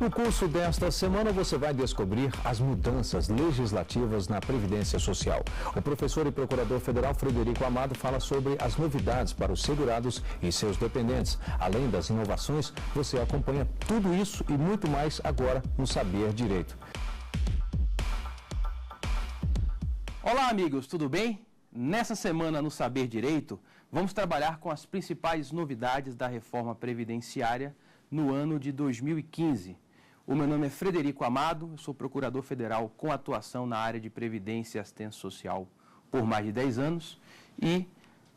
No curso desta semana, você vai descobrir as mudanças legislativas na Previdência Social. O professor e procurador federal Frederico Amado fala sobre as novidades para os segurados e seus dependentes. Além das inovações, você acompanha tudo isso e muito mais agora no Saber Direito. Olá, amigos, tudo bem? Nessa semana no Saber Direito, vamos trabalhar com as principais novidades da reforma previdenciária no ano de 2015. O meu nome é Frederico Amado, eu sou procurador federal com atuação na área de Previdência e Assistência Social por mais de 10 anos e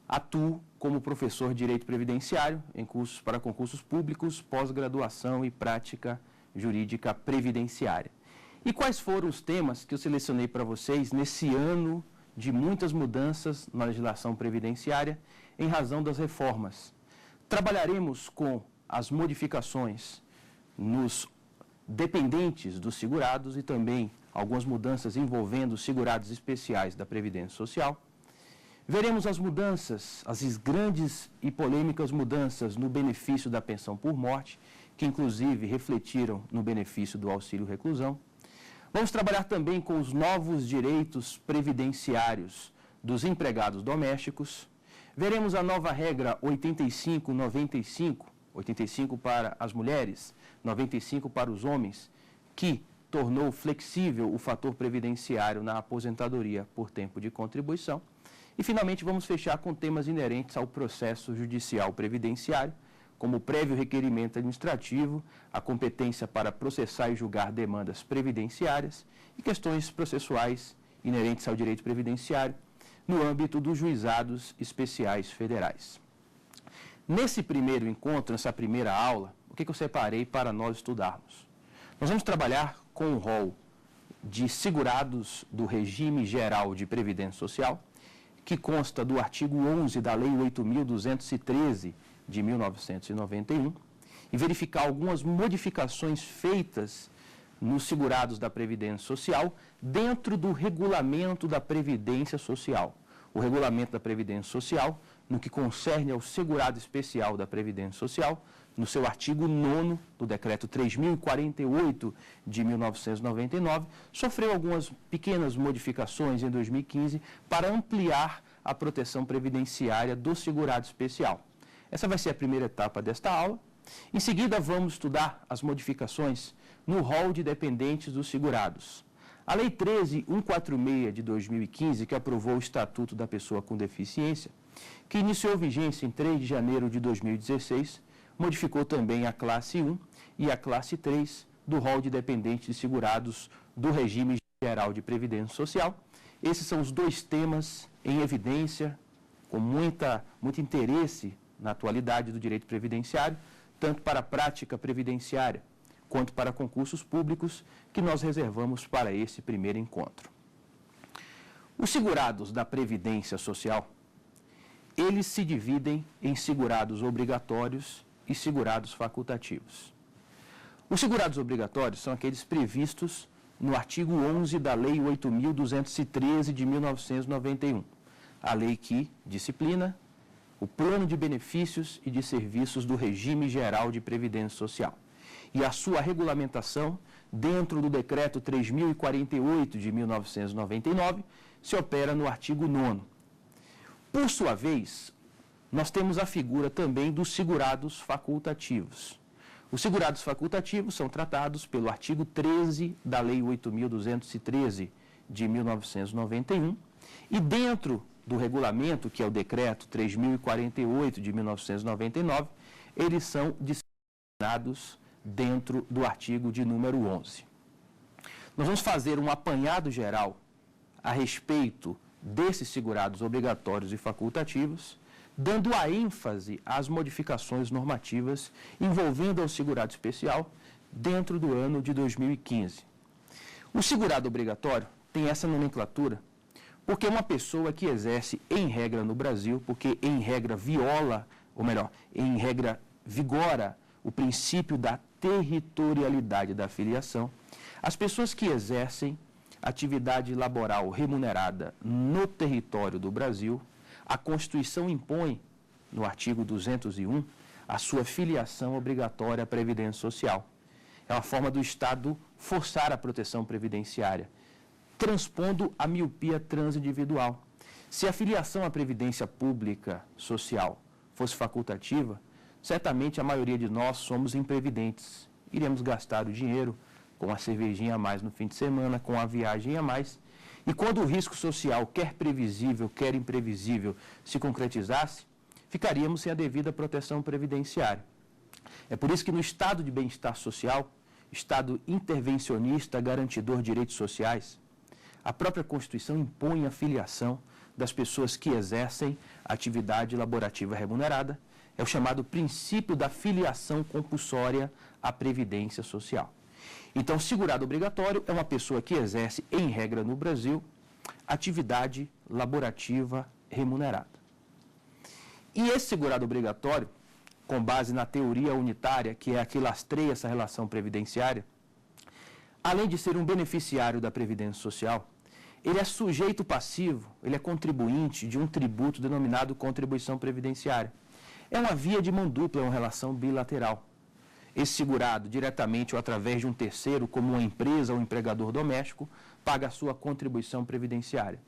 atuo como professor de Direito Previdenciário em cursos para concursos públicos, pós-graduação e prática jurídica previdenciária. E quais foram os temas que eu selecionei para vocês nesse ano de muitas mudanças na legislação previdenciária em razão das reformas? Trabalharemos com as modificações nos dependentes dos segurados e também algumas mudanças envolvendo os segurados especiais da Previdência Social. Veremos as mudanças, as grandes e polêmicas mudanças no benefício da pensão por morte, que inclusive refletiram no benefício do auxílio reclusão. Vamos trabalhar também com os novos direitos previdenciários dos empregados domésticos. Veremos a nova regra 85-95, 85 para as mulheres, 95 para os homens, que tornou flexível o fator previdenciário na aposentadoria por tempo de contribuição. E, finalmente, vamos fechar com temas inerentes ao processo judicial previdenciário, como o prévio requerimento administrativo, a competência para processar e julgar demandas previdenciárias e questões processuais inerentes ao direito previdenciário no âmbito dos juizados especiais federais. Nesse primeiro encontro, nessa primeira aula, o que eu separei para nós estudarmos? Nós vamos trabalhar com o rol de segurados do regime geral de Previdência Social, que consta do artigo 11 da Lei 8.213 de 1991, e verificar algumas modificações feitas nos segurados da Previdência Social dentro do regulamento da Previdência Social. O regulamento da Previdência Social, no que concerne ao segurado especial da Previdência Social, no seu artigo 9º do Decreto 3.048 de 1999, sofreu algumas pequenas modificações em 2015 para ampliar a proteção previdenciária do segurado especial. Essa vai ser a primeira etapa desta aula. Em seguida, vamos estudar as modificações no rol de dependentes dos segurados. A Lei 13.146 de 2015, que aprovou o Estatuto da Pessoa com Deficiência, que iniciou vigência em 3 de janeiro de 2016, modificou também a classe 1 e a classe 3 do rol de dependentes segurados do regime geral de Previdência Social. Esses são os dois temas em evidência, com muito interesse na atualidade do direito previdenciário, tanto para a prática previdenciária quanto para concursos públicos, que nós reservamos para esse primeiro encontro. Os segurados da Previdência Social, eles se dividem em segurados obrigatórios e segurados facultativos. Os segurados obrigatórios são aqueles previstos no artigo 11 da Lei 8.213 de 1991, a lei que disciplina o plano de benefícios e de serviços do regime geral de Previdência Social. E a sua regulamentação, dentro do Decreto 3.048 de 1999, se opera no artigo 9º. Por sua vez, nós temos a figura também dos segurados facultativos. Os segurados facultativos são tratados pelo artigo 13 da Lei 8.213 de 1991 e dentro do regulamento, que é o Decreto 3.048 de 1999, eles são disciplinados dentro do artigo de número 11. Nós vamos fazer um apanhado geral a respeito desses segurados obrigatórios e facultativos, dando a ênfase às modificações normativas envolvendo o segurado especial dentro do ano de 2015. O segurado obrigatório tem essa nomenclatura porque é uma pessoa que exerce em regra no Brasil, porque em regra viola, ou melhor, em regra vigora o princípio da territorialidade da filiação. As pessoas que exercem atividade laboral remunerada no território do Brasil, a Constituição impõe, no artigo 201, a sua filiação obrigatória à Previdência Social. É uma forma do Estado forçar a proteção previdenciária, transpondo a miopia transindividual. Se a filiação à Previdência Pública Social fosse facultativa, certamente a maioria de nós somos imprevidentes. Iremos gastar o dinheiro com a cervejinha a mais no fim de semana, com a viagem a mais. E quando o risco social, quer previsível, quer imprevisível, se concretizasse, ficaríamos sem a devida proteção previdenciária. É por isso que no estado de bem-estar social, estado intervencionista garantidor de direitos sociais, a própria Constituição impõe a filiação das pessoas que exercem atividade laborativa remunerada. É o chamado princípio da filiação compulsória à Previdência Social. Então, segurado obrigatório é uma pessoa que exerce, em regra no Brasil, atividade laborativa remunerada. E esse segurado obrigatório, com base na teoria unitária, que é a que lastreia essa relação previdenciária, além de ser um beneficiário da Previdência Social, ele é sujeito passivo, ele é contribuinte de um tributo denominado contribuição previdenciária. É uma via de mão dupla, é uma relação bilateral. Esse segurado, diretamente ou através de um terceiro, como uma empresa ou um empregador doméstico, paga a sua contribuição previdenciária.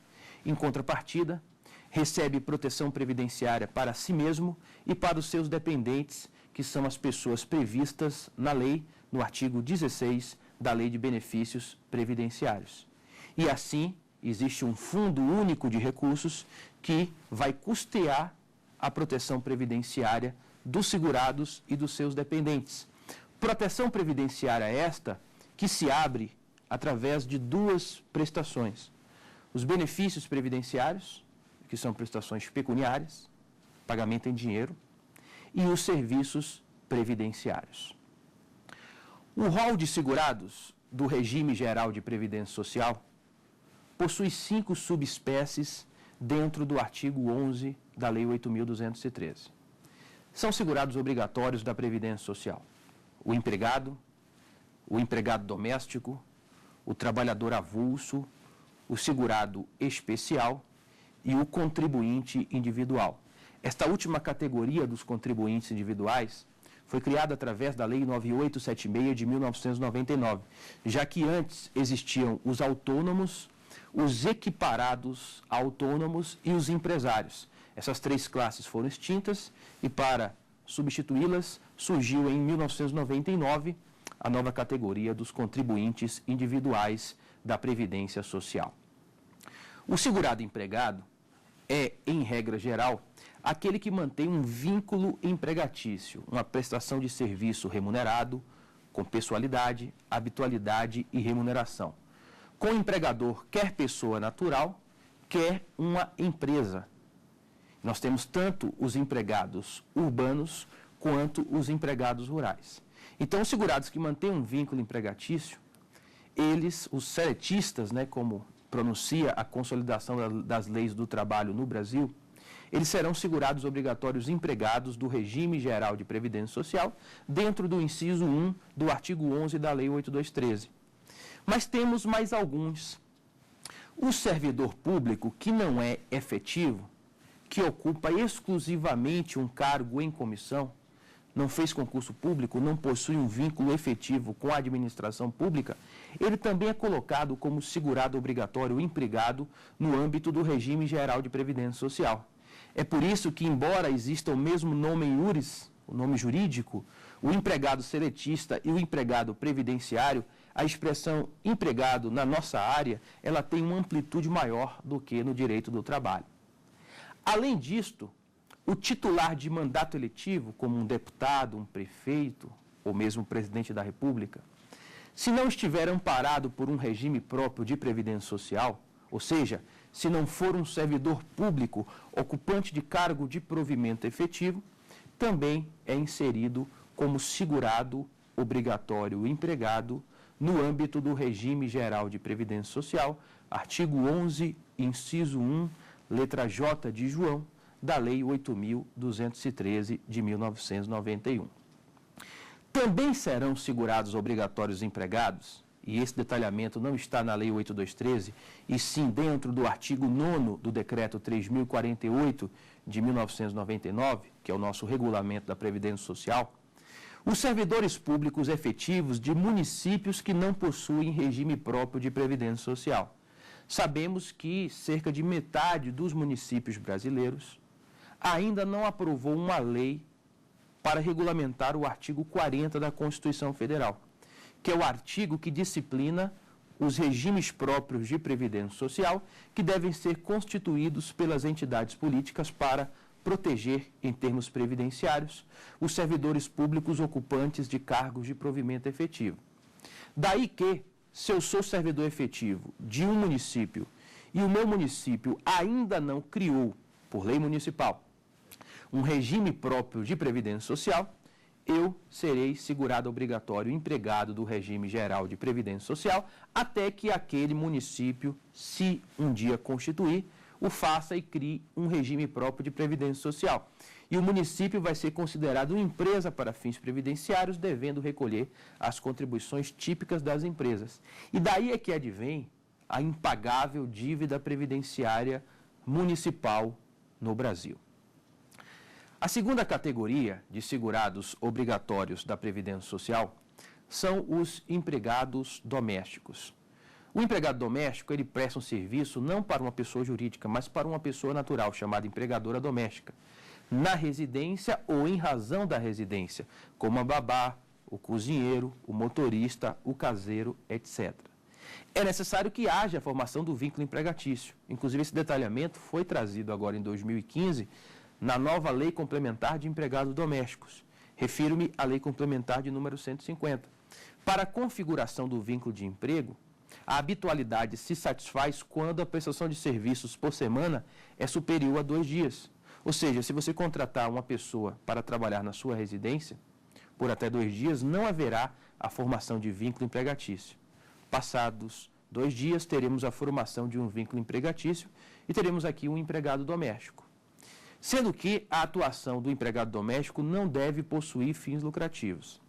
Em contrapartida, recebe proteção previdenciária para si mesmo e para os seus dependentes, que são as pessoas previstas na lei, no artigo 16 da Lei de Benefícios Previdenciários. E assim, existe um fundo único de recursos que vai custear a proteção previdenciária dos segurados e dos seus dependentes. Proteção previdenciária esta que se abre através de duas prestações. Os benefícios previdenciários, que são prestações pecuniárias, pagamento em dinheiro, e os serviços previdenciários. O rol de segurados do regime geral de previdência social possui 5 subespécies dentro do artigo 11 da Lei 8.213. São segurados obrigatórios da Previdência Social: o empregado doméstico, o trabalhador avulso, o segurado especial e o contribuinte individual. Esta última categoria dos contribuintes individuais foi criada através da Lei 9876 de 1999, já que antes existiam os autônomos, os equiparados autônomos e os empresários. Essas 3 classes foram extintas e, para substituí-las, surgiu em 1999 a nova categoria dos contribuintes individuais da Previdência Social. O segurado empregado é, em regra geral, aquele que mantém um vínculo empregatício, uma prestação de serviço remunerado, com pessoalidade, habitualidade e remuneração, com o empregador quer pessoa natural, quer uma empresa. Nós temos tanto os empregados urbanos quanto os empregados rurais. Então, os segurados que mantêm um vínculo empregatício, eles, os seletistas, como pronuncia a consolidação das leis do trabalho no Brasil, eles serão segurados obrigatórios empregados do regime geral de previdência social, dentro do inciso 1 do artigo 11 da Lei 8213. Mas temos mais alguns. O servidor público que não é efetivo, que ocupa exclusivamente um cargo em comissão, não fez concurso público, não possui um vínculo efetivo com a administração pública, ele também é colocado como segurado obrigatório empregado no âmbito do regime geral de previdência social. É por isso que, embora exista o mesmo nome iuris, o nome jurídico, o empregado seletista e o empregado previdenciário, a expressão empregado na nossa área, ela tem uma amplitude maior do que no direito do trabalho. Além disto, o titular de mandato eletivo, como um deputado, um prefeito ou mesmo presidente da República, se não estiver amparado por um regime próprio de previdência social, ou seja, se não for um servidor público ocupante de cargo de provimento efetivo, também é inserido como segurado obrigatório empregado no âmbito do regime geral de previdência social, artigo 11, inciso 1, letra J de João, da Lei 8.213 de 1991. Também serão segurados obrigatórios empregados, e esse detalhamento não está na Lei 8.213, e sim dentro do artigo 9º do Decreto 3.048 de 1999, que é o nosso regulamento da Previdência Social, Os servidores públicos efetivos de municípios que não possuem regime próprio de previdência social. Sabemos que cerca de metade dos municípios brasileiros ainda não aprovou uma lei para regulamentar o artigo 40 da Constituição Federal, que é o artigo que disciplina os regimes próprios de previdência social que devem ser constituídos pelas entidades políticas para proteger, em termos previdenciários, os servidores públicos ocupantes de cargos de provimento efetivo. Daí que, se eu sou servidor efetivo de um município e o meu município ainda não criou, por lei municipal, um regime próprio de previdência social, eu serei segurado obrigatório empregado do regime geral de previdência social até que aquele município, se um dia constituir, o faça e crie um regime próprio de previdência social. E o município vai ser considerado uma empresa para fins previdenciários, devendo recolher as contribuições típicas das empresas. E daí é que advém a impagável dívida previdenciária municipal no Brasil. A segunda categoria de segurados obrigatórios da Previdência Social são os empregados domésticos. O empregado doméstico, ele presta um serviço não para uma pessoa jurídica, mas para uma pessoa natural, chamada empregadora doméstica, na residência ou em razão da residência, como a babá, o cozinheiro, o motorista, o caseiro, etc. É necessário que haja a formação do vínculo empregatício. Inclusive, esse detalhamento foi trazido agora em 2015 na nova Lei Complementar de Empregados Domésticos. Refiro-me à Lei Complementar de número 150. Para a configuração do vínculo de emprego, a habitualidade se satisfaz quando a prestação de serviços por semana é superior a 2 dias. Ou seja, se você contratar uma pessoa para trabalhar na sua residência por até 2 dias, não haverá a formação de vínculo empregatício. Passados 2 dias, teremos a formação de um vínculo empregatício e teremos aqui um empregado doméstico. Sendo que a atuação do empregado doméstico não deve possuir fins lucrativos.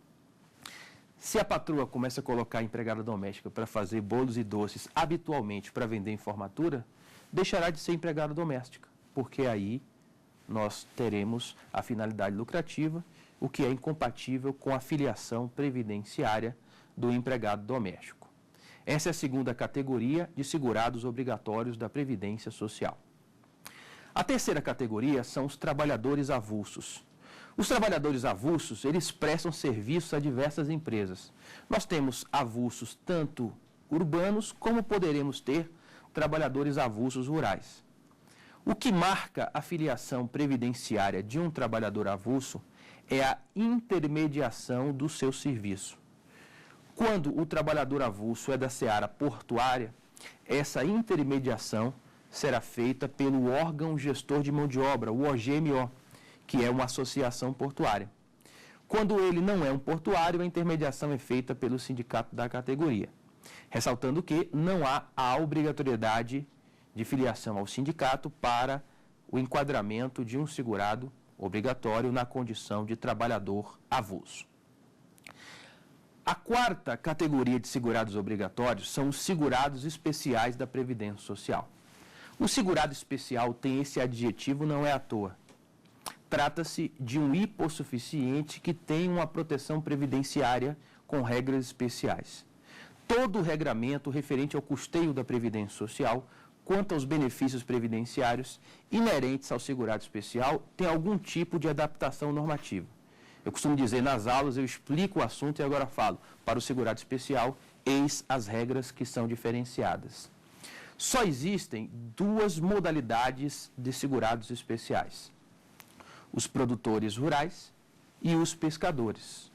Se a patroa começa a colocar a empregada doméstica para fazer bolos e doces habitualmente para vender em formatura, deixará de ser empregada doméstica, porque aí nós teremos a finalidade lucrativa, o que é incompatível com a filiação previdenciária do empregado doméstico. Essa é a segunda categoria de segurados obrigatórios da Previdência Social. A terceira categoria são os trabalhadores avulsos. Os trabalhadores avulsos, eles prestam serviço a diversas empresas. Nós temos avulsos tanto urbanos, como poderemos ter trabalhadores avulsos rurais. O que marca a filiação previdenciária de um trabalhador avulso é a intermediação do seu serviço. Quando o trabalhador avulso é da seara portuária, essa intermediação será feita pelo órgão gestor de mão de obra, o OGMO, que é uma associação portuária. Quando ele não é um portuário, a intermediação é feita pelo sindicato da categoria. Ressaltando que não há a obrigatoriedade de filiação ao sindicato para o enquadramento de um segurado obrigatório na condição de trabalhador avulso. A quarta categoria de segurados obrigatórios são os segurados especiais da Previdência Social. O segurado especial tem esse adjetivo, não é à toa. Trata-se de um hipossuficiente que tem uma proteção previdenciária com regras especiais. Todo o regramento referente ao custeio da Previdência Social, quanto aos benefícios previdenciários inerentes ao segurado especial, tem algum tipo de adaptação normativa. Eu costumo dizer nas aulas, eu explico o assunto e agora falo, para o segurado especial, eis as regras que são diferenciadas. Só existem 2 modalidades de segurados especiais: os produtores rurais e os pescadores.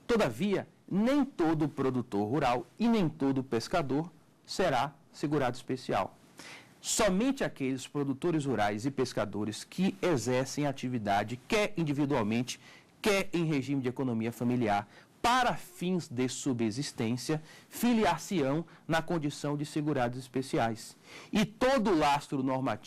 Todavia, nem todo produtor rural e nem todo pescador será segurado especial. Somente aqueles produtores rurais e pescadores que exercem atividade, quer individualmente, quer em regime de economia familiar, para fins de subsistência, filiar-se-ão na condição de segurados especiais. E todo lastro normativo